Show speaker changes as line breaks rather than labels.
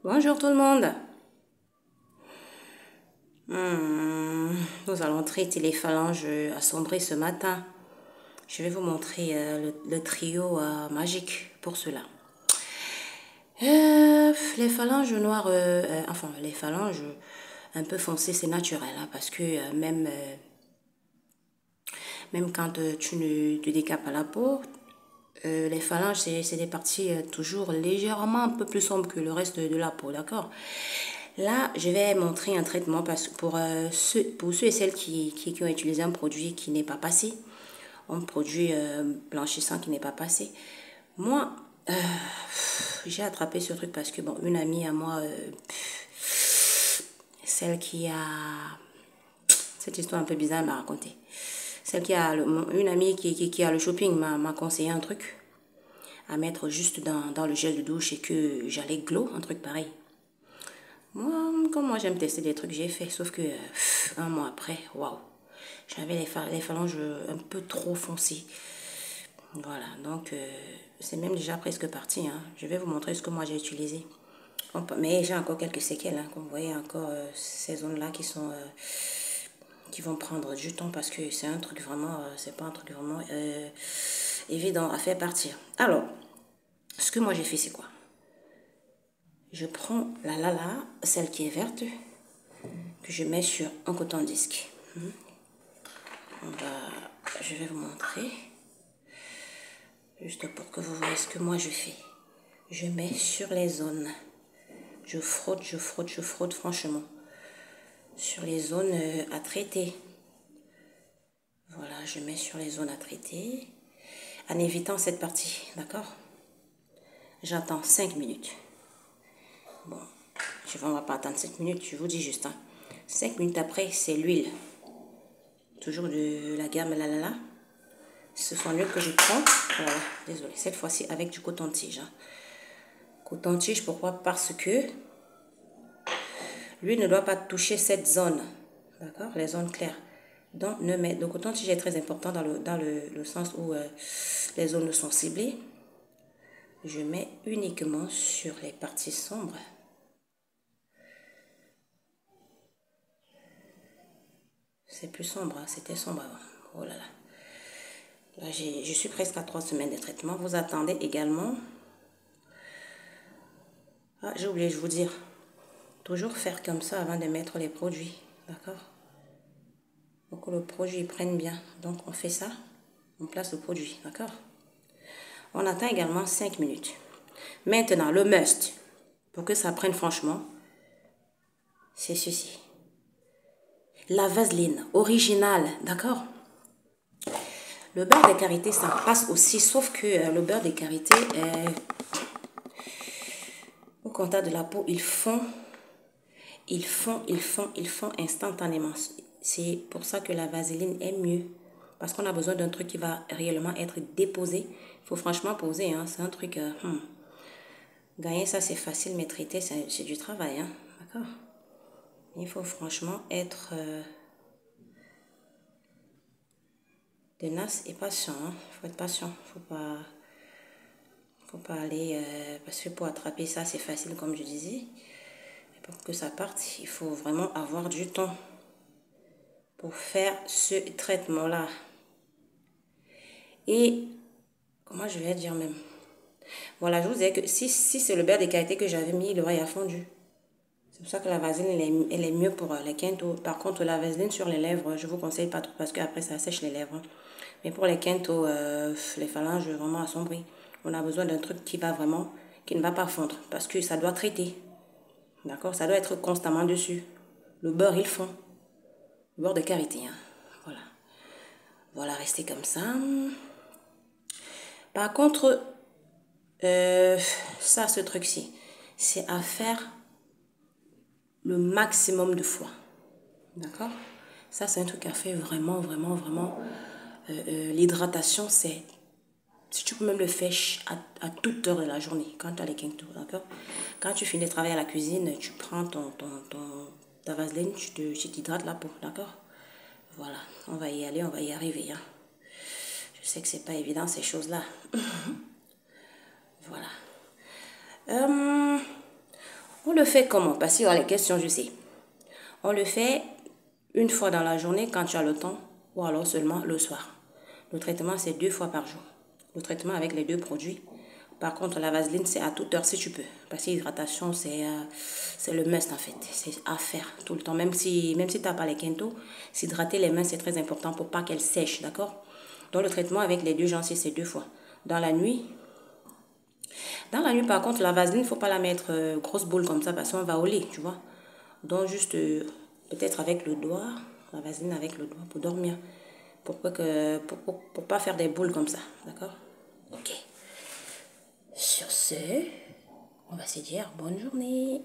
Bonjour tout le monde. Nous allons traiter les phalanges assombries ce matin. Je vais vous montrer le trio magique pour cela. Les phalanges noires, enfin les phalanges un peu foncées, c'est naturel, hein, parce que même quand tu ne te décapes pas la peau, les phalanges, c'est des parties toujours légèrement un peu plus sombres que le reste de la peau, d'accord? Là, je vais montrer un traitement parce que pour ceux et celles qui ont utilisé un produit qui n'est pas passé, un produit blanchissant qui n'est pas passé. Moi, j'ai attrapé ce truc parce que, bon, une amie à moi, celle qui a... Cette histoire un peu bizarre m'a raconté. Celle qui a... une amie qui a le shopping m'a conseillé un truc à mettre juste dans le gel de douche et que j'allais glow, un truc pareil. Moi, comme moi j'aime tester des trucs, j'ai fait. Sauf que un mois après, waouh, j'avais les phalanges un peu trop foncées. Voilà, donc c'est même déjà presque parti. Hein. Je vais vous montrer ce que moi j'ai utilisé. Mais j'ai encore quelques séquelles. Hein, comme vous voyez, encore ces zones-là qui vont prendre du temps parce que c'est un truc vraiment, c'est pas un truc vraiment évident à faire partir. Alors, ce que moi j'ai fait, c'est quoi? Je prends la Lala, celle qui est verte, que je mets sur un coton-disque. Je vais vous montrer, juste pour que vous voyez ce que moi je fais. Je mets sur les zones. Je frotte, je frotte, je frotte, franchement. Sur les zones à traiter. Voilà, je mets sur les zones à traiter. En évitant cette partie, d'accord? J'attends 5 minutes. Bon, on ne va pas attendre 5 minutes, je vous dis juste. Hein. 5 minutes après, c'est l'huile. Toujours de la gamme Lalala. Ce sont l'huile que je prends. Voilà, désolé, cette fois-ci avec du coton-tige. Hein. Coton-tige, pourquoi? Parce que l'huile ne doit pas toucher cette zone. D'accord? Les zones claires. Donc, le coton-tige est très important dans le sens où les zones sont ciblées. Je mets uniquement sur les parties sombres. C'est plus sombre, hein? C'était sombre avant. Oh là là. Là, je suis presque à 3 semaines de traitement. Vous attendez également. Ah, j'ai oublié de vous dire. Toujours faire comme ça avant de mettre les produits. D'accord? Pour que le produit prenne bien. Donc, on fait ça. On place le produit. D'accord? On attend également 5 minutes. Maintenant, le must, pour que ça prenne franchement, c'est ceci. La vaseline originale, d'accord? Le beurre de karité, ça passe aussi, sauf que le beurre de karité, au contact de la peau, ils font instantanément. C'est pour ça que la vaseline est mieux. Parce qu'on a besoin d'un truc qui va réellement être déposé. Il faut franchement poser, hein. C'est un truc... Gagner ça, c'est facile, mais traiter, c'est du travail, hein. D'accord? Il faut franchement être tenace et patient. Il faut être patient. Faut pas aller... parce que pour attraper ça, c'est facile, comme je disais. Et pour que ça parte, il faut vraiment avoir du temps pour faire ce traitement-là. Et... Comment je vais dire même? Voilà, je vous disais que si c'est le beurre de karité que j'avais mis, il aurait fondu. C'est pour ça que la vaseline, elle est mieux pour les quintos. Par contre, la vaseline sur les lèvres, je vous conseille pas trop parce qu'après, ça sèche les lèvres. Mais pour les quintos, les phalanges vraiment assombries, on a besoin d'un truc qui ne va pas fondre parce que ça doit traiter. D'accord? Ça doit être constamment dessus. Le beurre, il fond. Le beurre de karité, hein. Voilà. Voilà, restez comme ça. Par contre, ça, ce truc-ci, c'est à faire le maximum de fois. D'accord? Ça, c'est un truc à faire vraiment. L'hydratation, c'est... Si tu peux même le faire à toute heure de la journée, quand tu as les quintos, d'accord? Quand tu finis de travailler à la cuisine, tu prends ta vaseline, tu t'hydrates la peau, d'accord? Voilà, on va y aller, on va y arriver. Hein. Je sais que c'est pas évident, ces choses-là. Voilà. le fait comment? Parce qu'il y a les questions, je sais. On le fait une fois dans la journée quand tu as le temps ou alors seulement le soir. Le traitement, c'est 2 fois par jour. Le traitement avec les 2 produits. Par contre, la vaseline, c'est à toute heure si tu peux. Parce que l'hydratation, c'est le must en fait. C'est à faire tout le temps. Même si tu n'as pas les quintos, s'hydrater les mains, c'est très important pour pas qu'elles sèchent, d'accord? Donc, le traitement avec les 2 gencives, c'est 2 fois. Dans la nuit, par contre, la vaseline, il ne faut pas la mettre grosse boule comme ça parce qu'on va au lit, tu vois. Donc, juste peut-être avec le doigt, la vaseline avec le doigt pour dormir. Pour pas faire des boules comme ça, d'accord? Ok. Sur ce, on va se dire bonne journée.